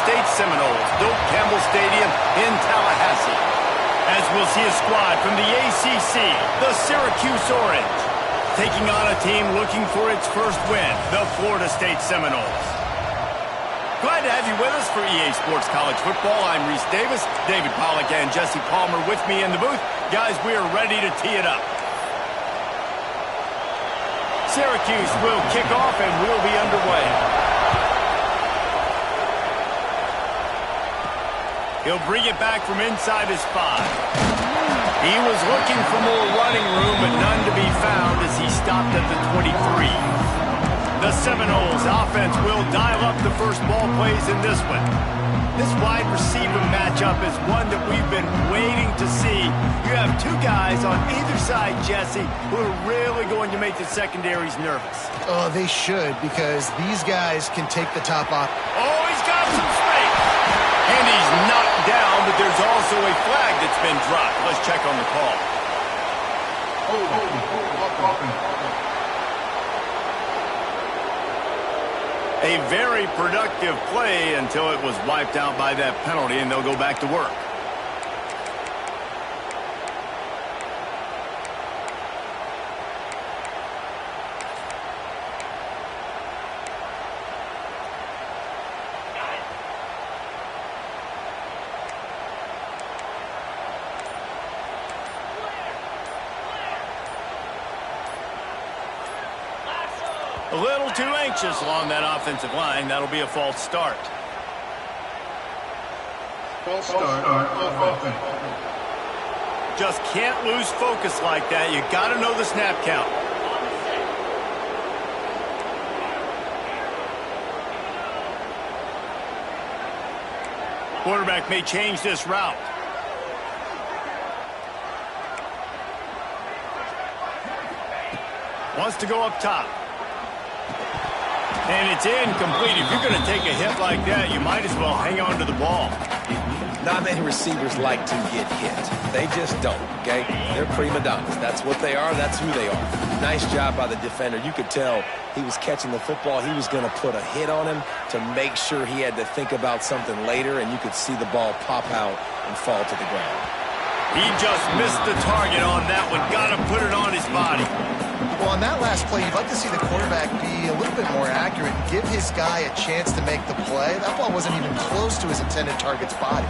State Seminoles, built Campbell Stadium in Tallahassee. As we'll see a squad from the ACC, the Syracuse Orange, taking on a team looking for its first win, the Florida State Seminoles. Glad to have you with us for EA Sports College Football. I'm Reese Davis, David Pollack and Jesse Palmer with me in the booth. Guys, we are ready to tee it up. Syracuse will kick off and we'll be underway. He'll bring it back from inside his 5. He was looking for more running room, but none to be found as he stopped at the 23. The Seminoles offense will dial up the first ball plays in this one. This wide receiver matchup is one that we've been waiting to see. You have two guys on either side, Jesse, who are really going to make the secondaries nervous. Oh, they should, because these guys can take the top off. Oh, he's got some space. And he's knocked down, but there's also a flag that's been dropped. Let's check on the call. A very productive play until it was wiped out by that penalty, and they'll go back to work. A little too anxious along that offensive line. That'll be a false start. False start on offense. Just can't lose focus like that. You got to know the snap count. Quarterback may change this route. Wants to go up top. And it's incomplete. If you're going to take a hit like that, you might as well hang on to the ball. Not many receivers like to get hit. They just don't, okay? They're prima donnas. That's what they are. That's who they are. Nice job by the defender. You could tell he was catching the football. He was going to put a hit on him to make sure he had to think about something later, and you could see the ball pop out and fall to the ground. He just missed the target on that one. Got to put it on his body. Well, on that last play, you'd like to see the quarterback be a little bit more accurate and give his guy a chance to make the play. That ball wasn't even close to his intended target's body.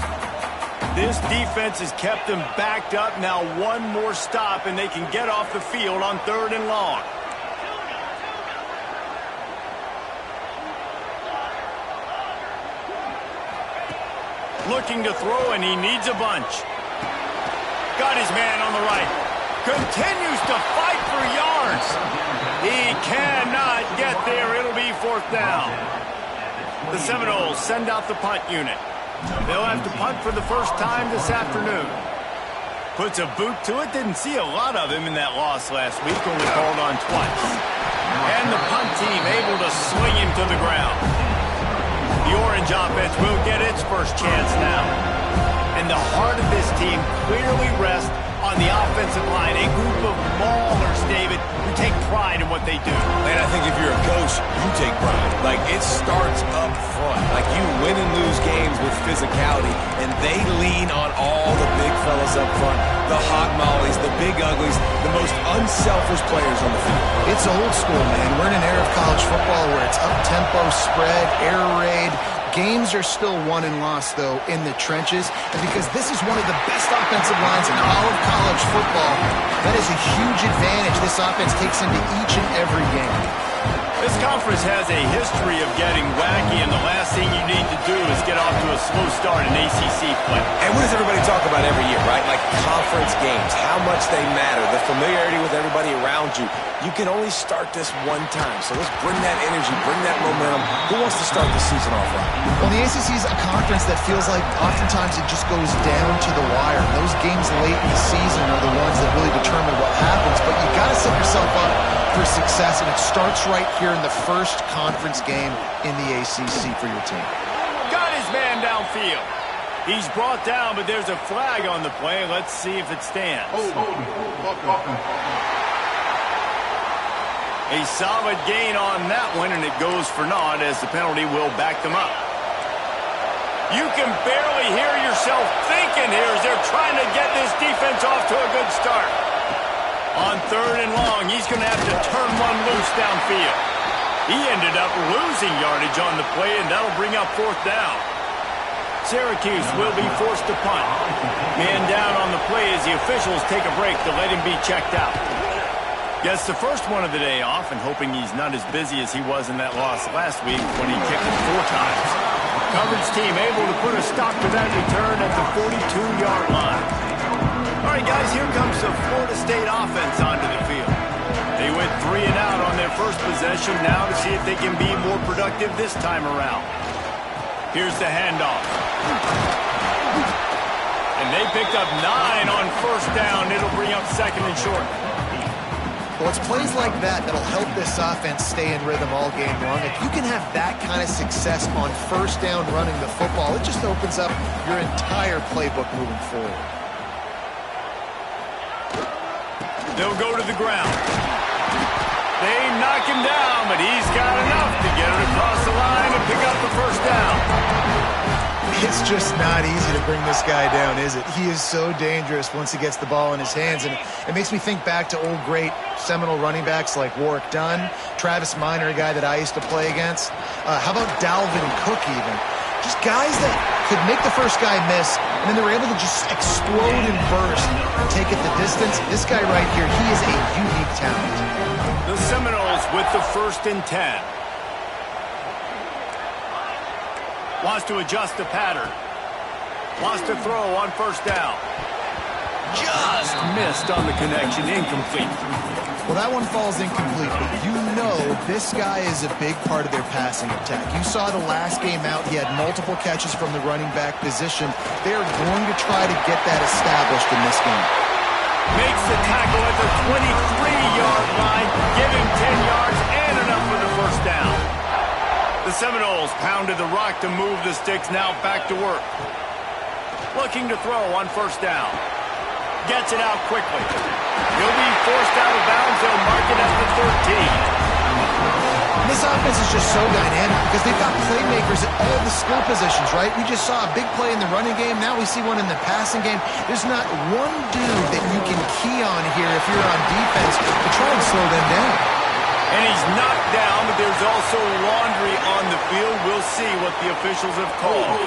This defense has kept them backed up. Now one more stop, and they can get off the field on 3rd and long. Looking to throw, and he needs a bunch. Got his man on the right. Continues to fight for yards. He cannot get there. It'll be 4th down. The Seminoles send out the punt unit. They'll have to punt for the first time this afternoon. Puts a boot to it. Didn't see a lot of him in that loss last week. Only called on twice. And the punt team able to swing him to the ground. The Orange offense will get its first chance now. And the heart of this team clearly rests on the offensive line, a group of maulers, David, who take pride in what they do. And I think if you're a coach, you take pride. Like, it starts up front. Like, you win and lose games with physicality, and they lean on all the big fellas up front, the hot mollies, the big uglies, the most unselfish players on the field. It's old school, man. We're in an era of college football where it's up-tempo, spread, air raid. Games are still won and lost, though, in the trenches. And because this is one of the best offensive lines in all of college football, that is a huge advantage this offense takes into each and every game. This conference has a history of getting wacky, and the last thing you need to do is get off to a slow start in ACC play. And what does everybody talk about every year, right? Like conference games, how much they matter, the familiarity with everybody around you. You can only start this one time, so let's bring that energy, bring that momentum. Who wants to start the season off right? Well, the ACC is a conference that feels like oftentimes it just goes down to the wire. Those games late in the season are the ones that really determine what happens, but you got to set yourself up for success, and it starts right here in the first conference game in the ACC for your team. Got his man downfield. He's brought down, but there's a flag on the play. Let's see if it stands. A solid gain on that one, and it goes for naught as the penalty will back them up. You can barely hear yourself thinking here as they're trying to get this defense off to a good start. On 3rd and long, he's going to have to turn one loose downfield. He ended up losing yardage on the play, and that'll bring up 4th down. Syracuse will be forced to punt. Man down on the play as the officials take a break to let him be checked out. Gets the first one of the day off and hoping he's not as busy as he was in that loss last week when he kicked it 4 times. Coverage team able to put a stop to that return at the 42-yard line. All right, guys, here comes the Florida State offense onto the field. They went 3 and out on their first possession now to see if they can be more productive this time around. Here's the handoff. And they picked up 9 on 1st down. It'll bring up 2nd and short. Well, it's plays like that that'll help this offense stay in rhythm all game long. If you can have that kind of success on 1st down running the football, it just opens up your entire playbook moving forward. They'll go to the ground. They knock him down, but he's got enough to get it across the line and pick up the 1st down. It's just not easy to bring this guy down, is it? He is so dangerous once he gets the ball in his hands, and it makes me think back to old great Seminole running backs like Warwick Dunn, Travis Minor, a guy that I used to play against. How about Dalvin Cook even? Just guys that could make the first guy miss, and then they were able to just explode and burst and take it the distance. This guy right here, he is a unique talent. The Seminoles with the 1st and 10. Wants to adjust the pattern. Wants to throw on 1st down. Just missed on the connection, incomplete. Well, that one falls incomplete, but you know this guy is a big part of their passing attack. You saw the last game out, he had multiple catches from the running back position. They are going to try to get that established in this game. Makes the tackle at the 23-yard line, giving 10 yards and enough for the 1st down. The Seminoles pounded the rock to move the sticks, now back to work. Looking to throw on 1st down. Gets it out quickly. He'll be forced out of bounds. They'll mark it at the 13. This offense is just so dynamic because they've got playmakers at all the skill positions, right? We just saw a big play in the running game. Now we see one in the passing game. There's not one dude that you can key on here if you're on defense to try and slow them down. And he's knocked down, but there's also laundry on the field. We'll see what the officials have called.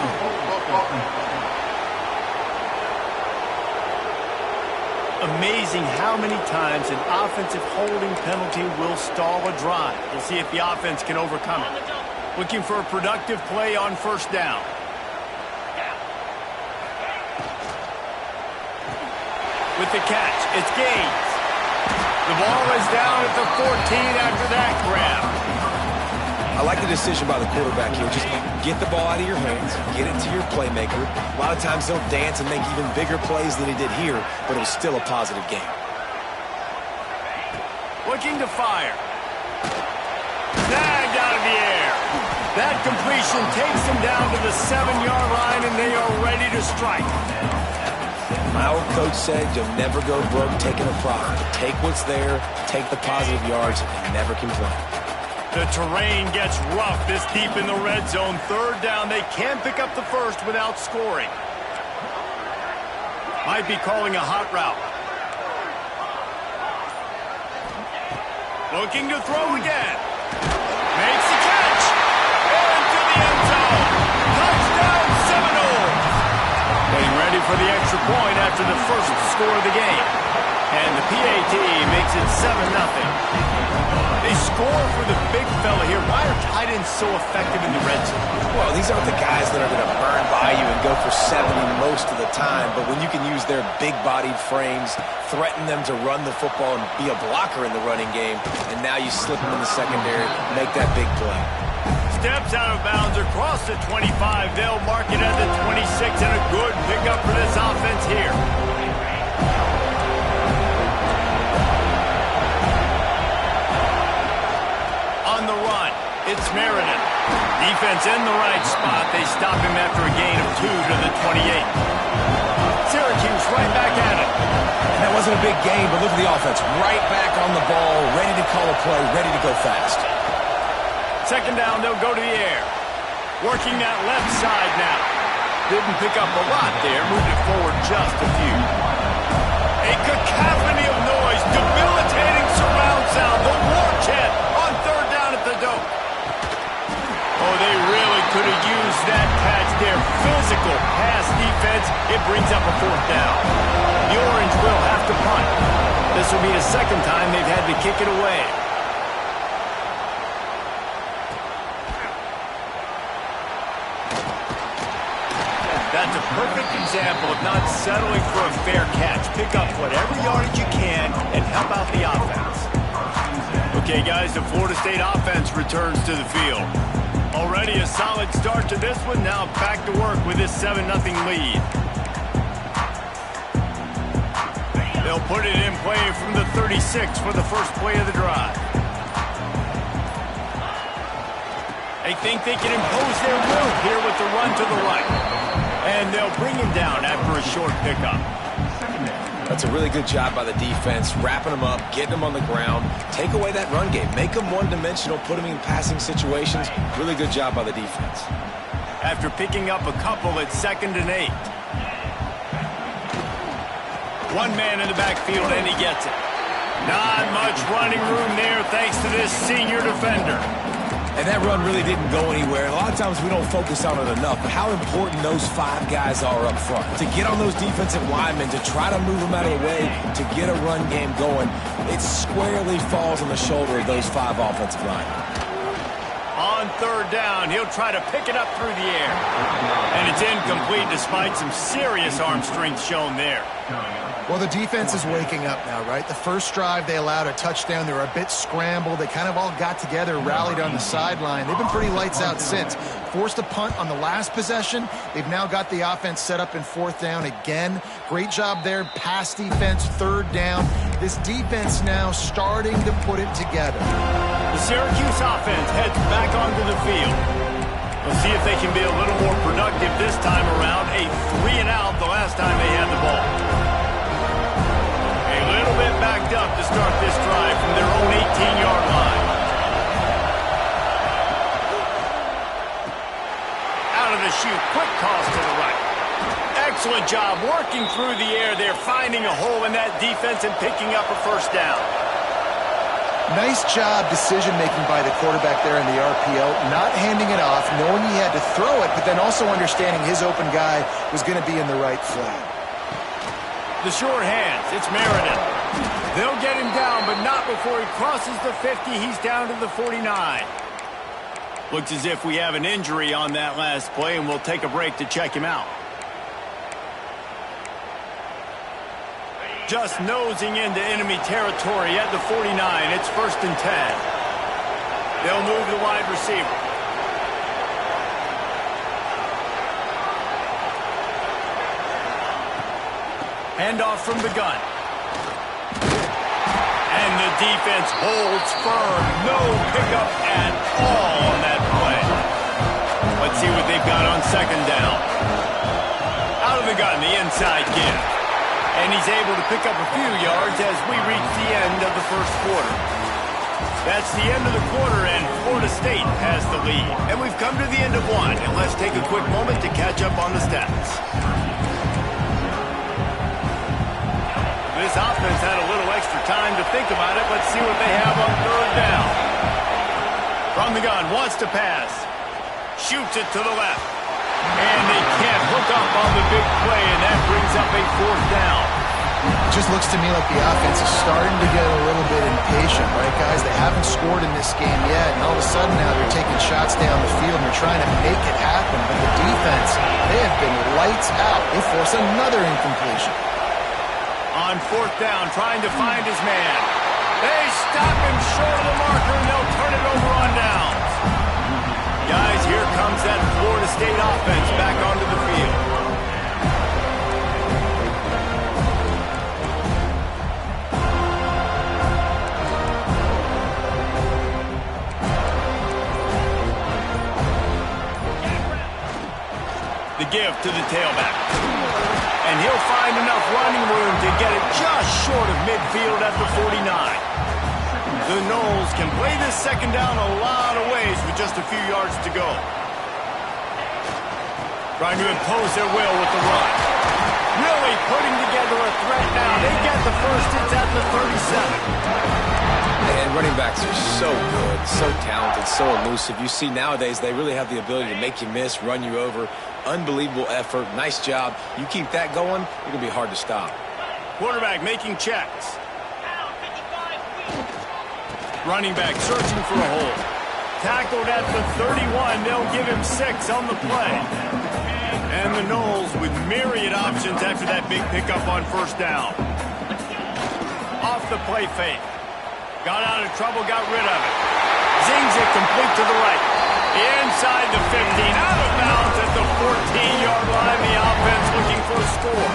Amazing how many times an offensive holding penalty will stall a drive. We'll see if the offense can overcome it. Looking for a productive play on 1st down. With the catch, it's Gaines. The ball is down at the 14 after that grab. I like the decision by the quarterback here. Just get the ball out of your hands, get it to your playmaker. A lot of times they'll dance and make even bigger plays than he did here, but it was still a positive game. Looking to fire. Snagged out of the air. That completion takes them down to the 7-yard line, and they are ready to strike. My old coach said you'll never go broke taking a profit. Take what's there, take the positive yards, and never complain. The terrain gets rough this deep in the red zone. 3rd down, they can pick up the 1st without scoring. Might be calling a hot route. Looking to throw again. Makes the catch. Into the end zone. Touchdown Seminoles. Getting ready for the extra point after the 1st score of the game. And the PAT makes it 7-0. They score for the big fella here. Why are tight ends so effective in the red zone? Well, these aren't the guys that are going to burn by you and go for 70 most of the time, but when you can use their big-bodied frames, threaten them to run the football and be a blocker in the running game, and now you slip them in the secondary, make that big play. Steps out of bounds across the 25. They'll mark it at the 26, and a good pickup for this offense here. On the run, it's Meriden. Defense in the right spot. They stop him after a gain of 2 to the 28. Syracuse right back at it. And that wasn't a big gain, but look at the offense. Right back on the ball, ready to call a play, ready to go fast. 2nd down, they'll go to the air. Working that left side now. Didn't pick up a lot there, moved it forward just a few. A cacophony of noise, debilitating surround sound, the war chant on third down at the dope. Oh, they really could have used that catch there. Physical pass defense, it brings up a fourth down. The Orange will have to punt. This will be the second time they've had to kick it away. That's a perfect example of not settling for a fair catch. Pick up whatever yardage you can and help out the offense. Okay, guys, the Florida State offense returns to the field. Already a solid start to this one. Now back to work with this 7-0 lead. They'll put it in play from the 36 for the first play of the drive. They think they can impose their will here with the run to the right. And they'll bring him down after a short pickup. That's a really good job by the defense, wrapping them up, getting them on the ground. Take away that run game. Make them one-dimensional, put them in passing situations. Really good job by the defense. After picking up a couple at 2nd and 8. One man in the backfield, and he gets it. Not much running room there thanks to this senior defender. And that run really didn't go anywhere. A lot of times we don't focus on it enough, but how important those 5 guys are up front. To get on those defensive linemen, to try to move them out of the way, to get a run game going, it squarely falls on the shoulder of those 5 offensive linemen. On third down, he'll try to pick it up through the air. And it's incomplete despite some serious arm strength shown there. Well, the defense is waking up now, right? The first drive, they allowed a touchdown. They were a bit scrambled. They kind of all got together, rallied on the sideline. They've been pretty lights out since. Forced a punt on the last possession. They've now got the offense set up in 4th down again. Great job there. Pass defense, 3rd down. This defense now starting to put it together. The Syracuse offense heads back onto the field. We'll see if they can be a little more productive this time around. A 3-and-out the last time they had the ball. A little bit backed up to start this drive from their own 18-yard line. Out of the chute, quick toss to the right. Excellent job working through the air there, finding a hole in that defense and picking up a first down. Nice job decision-making by the quarterback there in the RPO, not handing it off, knowing he had to throw it, but then also understanding his open guy was going to be in the right flat. The short hands, it's Meredith. They'll get him down, but not before he crosses the 50. He's down to the 49. Looks as if we have an injury on that last play, and we'll take a break to check him out. Just nosing into enemy territory at the 49. It's 1st and 10. They'll move the wide receiver. Handoff from the gun. And the defense holds firm. No pickup at all on that play. Let's see what they've got on 2nd down. Out of the gun, the inside give. And he's able to pick up a few yards as we reach the end of the first quarter. That's the end of the quarter, and Florida State has the lead. And we've come to the end of one, and let's take a quick moment to catch up on the stats. This offense had a little extra time to think about it. Let's see what they have on 3rd down. From the gun, wants to pass. Shoots it to the left. And they can't hook up on the big play, and that brings up a 4th down. It just looks to me like the offense is starting to get a little bit impatient, right, guys? They haven't scored in this game yet, and all of a sudden now they're taking shots down the field and they're trying to make it happen. But the defense, they have been lights out. They force another incompletion. On 4th down, trying to find his man. They stop him short of the marker, and they'll turn it over on downs. Guys, here comes that Florida State offense back onto the field. The give to the tailback. And he'll find enough running room to get it just short of midfield at the 49. The Noles can play this 2nd down a lot of ways with just a few yards to go. Trying to impose their will with the run. Really putting together a threat now. They get the first. It's at the 37. And running backs are so good, so talented, so elusive. You see nowadays they really have the ability to make you miss, run you over. Unbelievable effort. Nice job. You keep that going, it's going to be hard to stop. Quarterback making checks. Running back searching for a hole. Tackled at the 31. They'll give him 6 on the play. And the Knowles with myriad options after that big pickup on first down. Off the play fake. Got out of trouble, got rid of it. Zings it complete to the right. Inside the 15. Out of bounds at the 14-yard line. The offense looking for a score.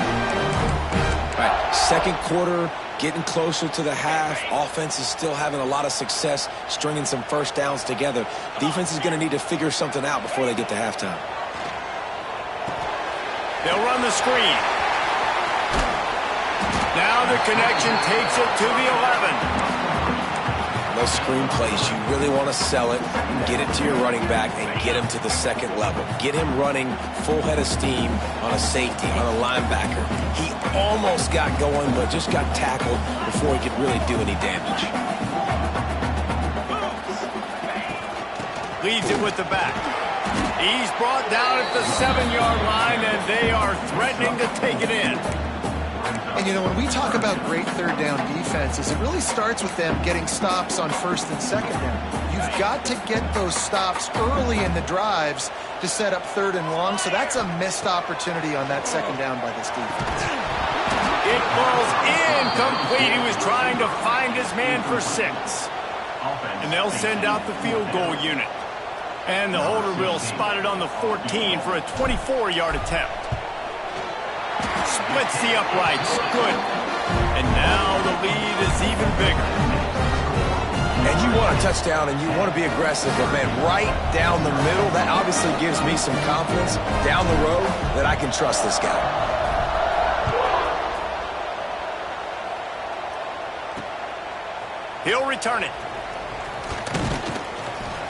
All right, second quarter, getting closer to the half. Offense is still having a lot of success stringing some first downs together. Defense is going to need to figure something out before they get to halftime. They'll run the screen. Now the connection takes it to the 11. Those screen plays, you really want to sell it, get it to your running back, and get him to the second level. Get him running full head of steam on a safety, on a linebacker. He almost got going, but just got tackled before he could really do any damage. Leads it with the back. He's brought down at the 7-yard line, and they are threatening to take it in. And, you know, when we talk about great third down defenses, it really starts with them getting stops on first and second down. You've got to get those stops early in the drives to set up third and long, so that's a missed opportunity on that second down by this defense. It falls incomplete. He was trying to find his man for 6. And they'll send out the field goal unit. And the holder will spot it on the 14 for a 24-yard attempt. Splits the uprights. Good. And now the lead is even bigger. And you want a touchdown and you want to be aggressive, but, man, right down the middle, that obviously gives me some confidence down the road that I can trust this guy. He'll return it.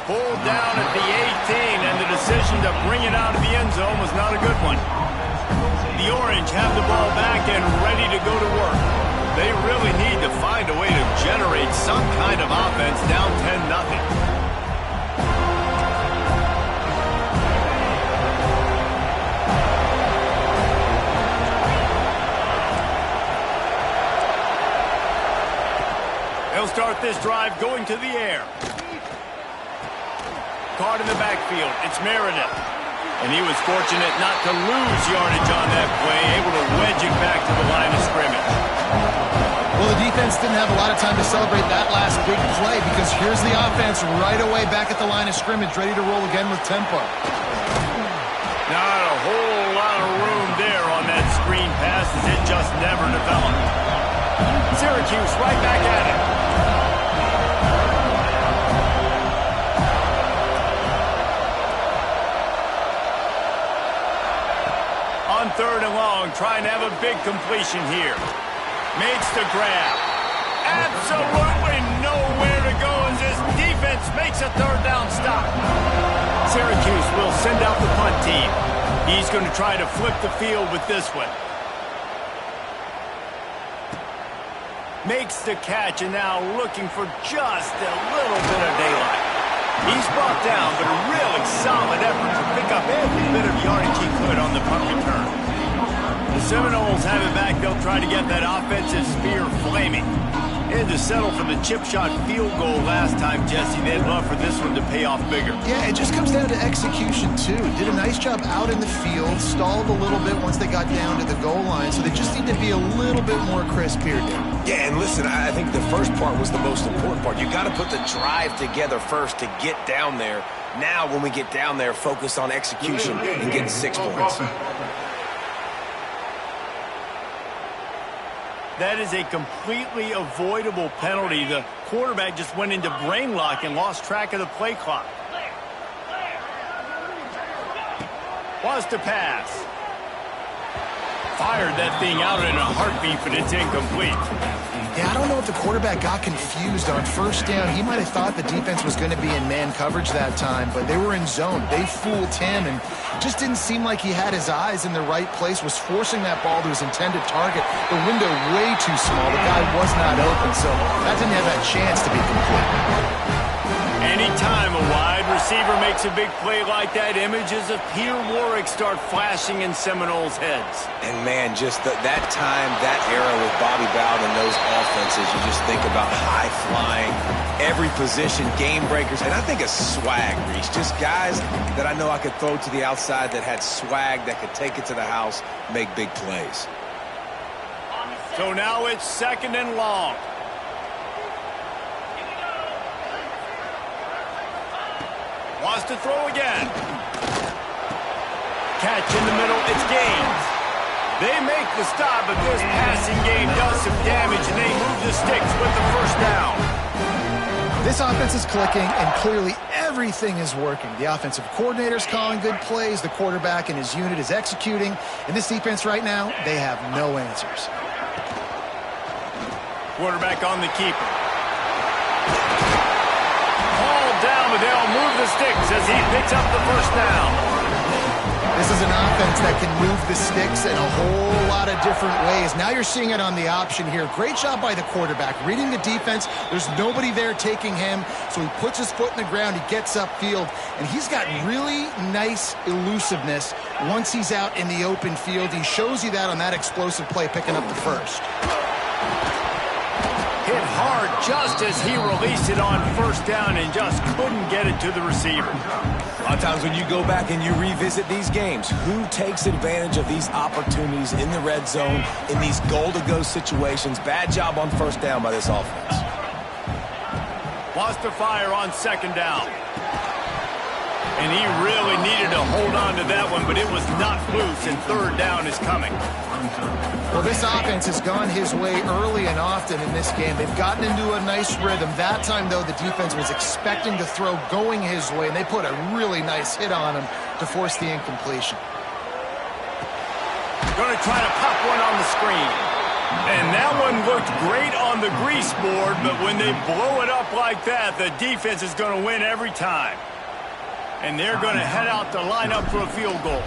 Pulled down at the 18, and the decision to bring it out of the end zone was not a good one. The Orange have the ball back and ready to go to work. They really need to find a way to generate some kind of offense down 10-0. They'll start this drive going to the air. Caught in the backfield. It's Meredith. And he was fortunate not to lose yardage on that play, able to wedge it back to the line of scrimmage. Well, the defense didn't have a lot of time to celebrate that last big play because here's the offense right away back at the line of scrimmage, ready to roll again with tempo. Not a whole lot of room there on that screen pass as it just never developed. Syracuse right back at it. On third and long, trying to have a big completion here. Makes the grab. Absolutely nowhere to go as this defense makes a third down stop. Syracuse will send out the punt team. He's going to try to flip the field with this one. Makes the catch and now looking for just a little bit of daylight. He's brought down, but a really solid effort to pick up every bit of yardage he could on the punt return. The Seminoles have it back. They'll try to get that offensive spear flaming. And to settle for the chip shot field goal last time, Jesse, they'd love for this one to pay off bigger. Yeah, it just comes down to execution, too. Did a nice job out in the field, stalled a little bit once they got down to the goal line, so they just need to be a little bit more crisp here, Dave. Yeah, and listen, I think the first part was the most important part. You got to put the drive together first to get down there. Now, when we get down there, focus on execution and getting 6 points. That is a completely avoidable penalty. The quarterback just went into brain lock and lost track of the play clock. Wants to pass. Fired that thing out in a heartbeat, but it's incomplete. Yeah, I don't know if the quarterback got confused on first down. He might have thought the defense was going to be in man coverage that time, but they were in zone. They fooled him and just didn't seem like he had his eyes in the right place, was forcing that ball to his intended target. The window way too small. The guy was not open, so that didn't have that chance to be complete. Anytime a wide receiver makes a big play like that, images of Peter Warrick start flashing in Seminoles' heads. And, man, just that time, that era with Bobby Bowden and those offenses, you just think about high-flying, every position, game breakers, and I think of swag, Reese. Just guys that I know I could throw to the outside that had swag, that could take it to the house, make big plays. So now it's 2nd and long. Wants to throw again. Catch in the middle. It's Gaines. They make the stop, but this passing game does some damage, and they move the sticks with the first down. This offense is clicking, and clearly everything is working. The offensive coordinator's calling good plays. The quarterback and his unit is executing. In this defense right now, they have no answers. Quarterback on the keeper. Down, but they'll move the sticks as he picks up the first down. This is an offense that can move the sticks in a whole lot of different ways. Now you're seeing it on the option here. Great job by the quarterback. Reading the defense, there's nobody there taking him, so he puts his foot in the ground, he gets upfield, and he's got really nice elusiveness once he's out in the open field. He shows you that on that explosive play, picking up the first. Hit hard just as he released it on first down and just couldn't get it to the receiver. A lot of times when you go back and you revisit these games, who takes advantage of these opportunities in the red zone, in these goal-to-go situations? Bad job on first down by this offense. Wants to fire on 2nd down. And he really needed to hold on to that one, but it was not loose, and 3rd down is coming. Well, this offense has gone his way early and often in this game. They've gotten into a nice rhythm. That time, though, the defense was expecting to throw going his way, and they put a really nice hit on him to force the incompletion. Going to try to pop one on the screen. And that one looked great on the grease board, but when they blow it up like that, the defense is going to win every time. And they're going to head out to line up for a field goal.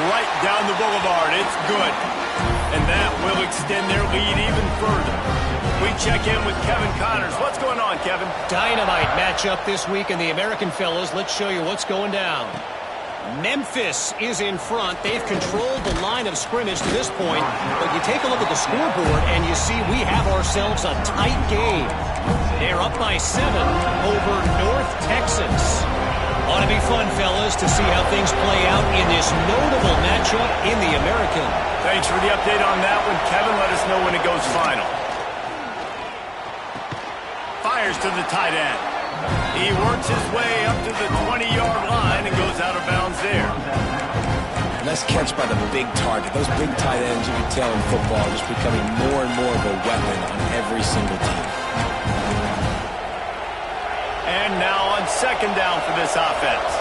Right down the boulevard. It's good. And that will extend their lead even further. We check in with Kevin Connors. What's going on, Kevin? Dynamite matchup this week in the American, fellas. Let's show you what's going down. Memphis is in front. They've controlled the line of scrimmage to this point. But you take a look at the scoreboard, and you see we have ourselves a tight game. They're up by 7 over North Texas. Ought to be fun, fellas, to see how things play out in this notable matchup in the American. Thanks for the update on that one, Kevin. Let us know when it goes final. Fires to the tight end. He works his way up to the 20-yard line and goes out of bounds there. Nice catch by the big target. Those big tight ends, you can tell in football, are just becoming more and more of a weapon on every single team. And now on 2nd down for this offense.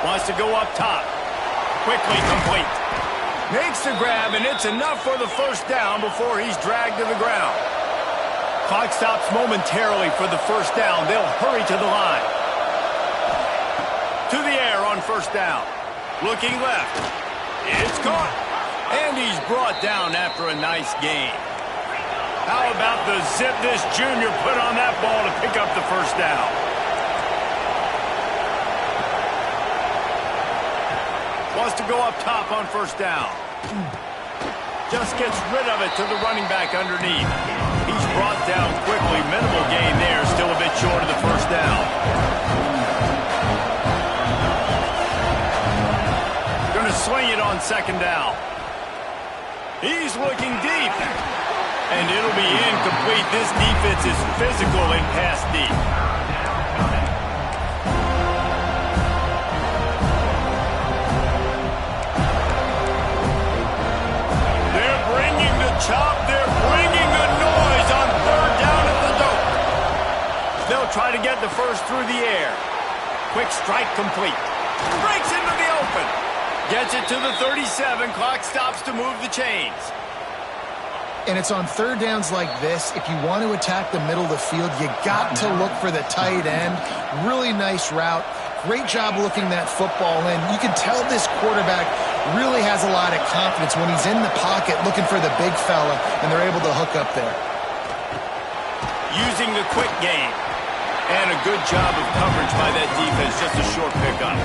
Wants to go up top. Quickly complete. Makes the grab, and it's enough for the first down before he's dragged to the ground. Clock stops momentarily for the first down. They'll hurry to the line. To the air on first down. Looking left. It's caught. And he's brought down after a nice gain. How about the zip this junior put on that ball to pick up the first down? Wants to go up top on first down. Just gets rid of it to the running back underneath. He's brought down quickly. Minimal gain there. Still a bit short of the first down. Going to swing it on 2nd down. He's looking deep. And it'll be incomplete. This defense is physical and pass deep. They're bringing the chop. They're bringing the noise on 3rd down at the dope. They'll try to get the first through the air. Quick strike complete. Breaks into the open. Gets it to the 37. Clock stops to move the chains. And it's on third downs like this. If you want to attack the middle of the field, you got to look for the tight end. Really nice route. Great job looking that football in. You can tell this quarterback really has a lot of confidence when he's in the pocket looking for the big fella, and they're able to hook up there. Using the quick game. And a good job of coverage by that defense. Just a short pickup.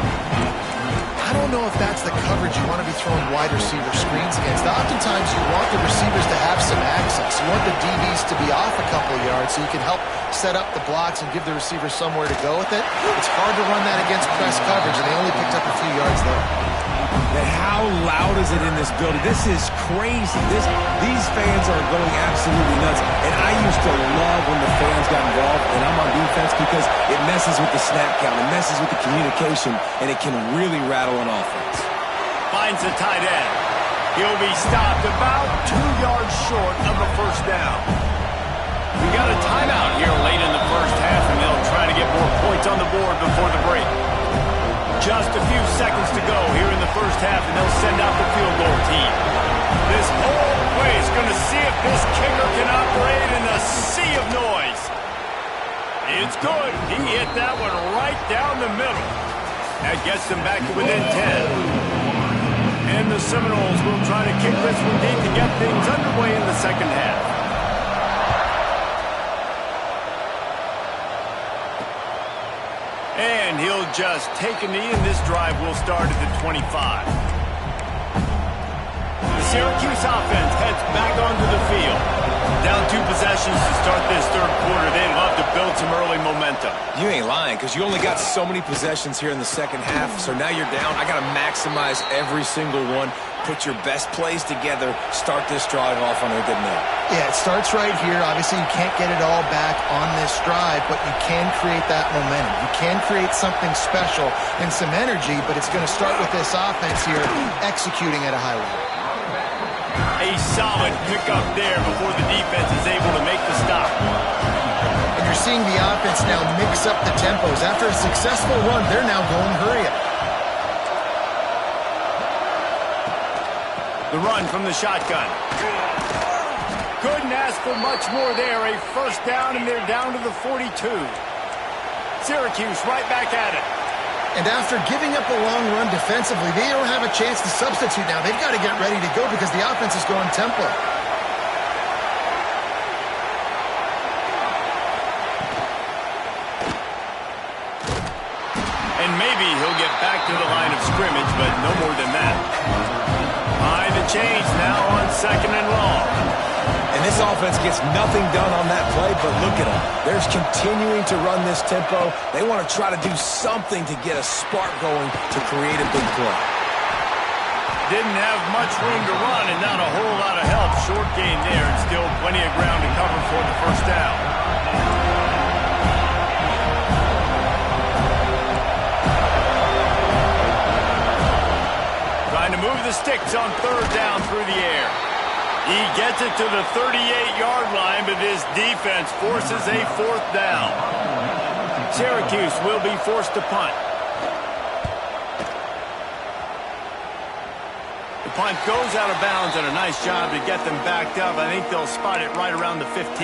I don't know if that's the coverage you want to be throwing wide receiver screens against. Oftentimes you want the receivers to have some access. You want the DBs to be off a couple of yards so you can help set up the blocks and give the receiver somewhere to go with it. It's hard to run that against press coverage, and they only picked up a few yards there. And how loud is it in this building? This is crazy. These fans are going absolutely nuts. And I used to love when the fans got involved, and I'm on defense because it messes with the snap count. It messes with the communication, and it can really rattle an offense. Finds the tight end. He'll be stopped about 2 yards short of a first down. We got a timeout here late in the first half, and they'll try to get more points on the board before the break. Just a few seconds to go here in the first half, and they'll send out the field goal team. This whole place is going to see if this kicker can operate in a sea of noise. It's good. He hit that one right down the middle. That gets them back to within 10. And the Seminoles will try to kick this one deep to get things underway in the second half. And he'll just take a knee, and this drive will start at the 25. The Syracuse offense heads back onto the field. Down 2 possessions to start this third quarter. They'd love to build some early momentum. You ain't lying, because you only got so many possessions here in the second half, so now you're down. I got to maximize every single one. Put your best plays together. Start this drive off on a good note. Yeah, it starts right here. Obviously, you can't get it all back on this drive, but you can create that momentum. You can create something special and some energy, but it's going to start with this offense here executing at a high level. A solid pickup there before the defense is able to make the stop. And you're seeing the offense now mix up the tempos. After a successful run, they're now going hurry up. The run from the shotgun. Couldn't ask for much more there. A first down, and they're down to the 42. Syracuse right back at it. And after giving up a long run defensively, they don't have a chance to substitute now. They've got to get ready to go because the offense is going tempo. And maybe he'll get back to the line of scrimmage, but no more than that. Behind the chains now on 2nd and long. And this offense gets nothing done on that play, but look at them. They're continuing to run this tempo. They want to try to do something to get a spark going to create a big play. Didn't have much room to run and not a whole lot of help. Short gain there and still plenty of ground to cover for the first down. Trying to move the sticks on 3rd down through the air. He gets it to the 38-yard line, but his defense forces a 4th down. Syracuse will be forced to punt. The punt goes out of bounds, and a nice job to get them backed up. I think they'll spot it right around the 15.